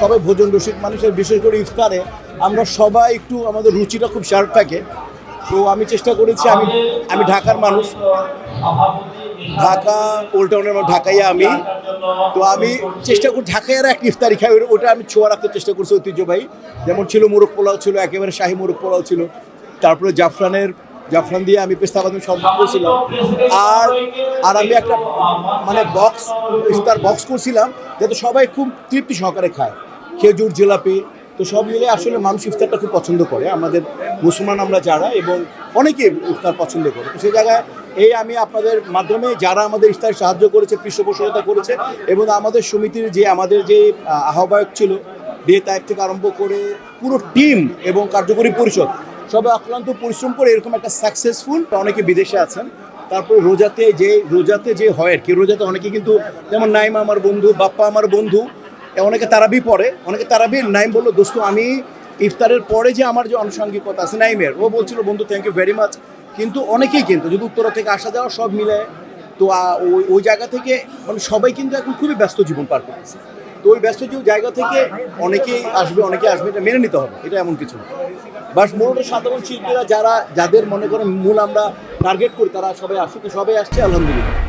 সবাই ভোজন রসিক মানুষের, বিশেষ করে ইফতারে আমরা সবাই একটু আমাদের রুচিটা খুব শার্প থাকে। তো আমি চেষ্টা করেছি, আমি ঢাকার মানুষ, ঢাকা ওল্ড টাউনের ঢাকাইয়া আমি। তো আমি চেষ্টা করি ঢাকাইয়ারা এক ইফতারি খাই, ওটা আমি ছোঁয়া রাখতে চেষ্টা করছি ঐতিহ্যবাহী। যেমন ছিল মোরগ পোলাও, ছিল একেবারে শাহী মোরগ পোলাও ছিল, তারপরে জাফরান দিয়ে আমি পেস্তা বাদামি শরবত করছিলাম, আর আমি একটা মানে ইফতার বক্স করছিলাম যাতে সবাই খুব তৃপ্তি সহকারে খায়, খেজুর, জিলাপি। তো সব মিলে আসলে মানুষ ইফতারটা খুব পছন্দ করে, আমাদের মুসলমান আমরা যারা, এবং অনেকে ইফতার পছন্দ করে। তো সেই জায়গায় আমি আপনাদের মাধ্যমে যারা আমাদের ইফতারে সাহায্য করেছে, পৃষ্ঠপোষকতা করেছে, এবং আমাদের সমিতির আমাদের যে আহ্বায়ক ছিল বিয়ে তাইব থেকে আরম্ভ করে পুরো টিম এবং কার্যকরী পরিষদ সবাই অক্লান্ত পরিশ্রম করে এরকম একটা সাকসেসফুল। অনেকে বিদেশে আছেন, তারপরে রোজাতে যে হয় আর কি, রোজাতে অনেকে কিন্তু, যেমন নাইম আমার বন্ধু, বাপ্পা আমার বন্ধু, অনেকে তারাবি পড়ে, অনেকে তারাবি। নাইম বললো, দোস্ত আমি ইফতারের পরে যে আমার যে আনুষঙ্গিকতা আছে নাইমের, ও বলছিল বন্ধু থ্যাংক ইউ ভেরি মাচ। কিন্তু অনেকেই কিন্তু যদি উত্তরা থেকে আসা যাওয়া সব মিলে, তো ওই জায়গা থেকে মানে সবাই কিন্তু এখন খুবই ব্যস্ত জীবন পার করতেছে। তো ওই ব্যস্ত জায়গা থেকে অনেকেই আসবে, এটা মেনে নিতে হবে, এটা এমন কিছু না। বাস মূলত সাধারণ শিল্পীরা যাদের মনে করেন মূল আমরা টার্গেট করি, তারা সবাই আসছে, আলহামদুলিল্লাহ।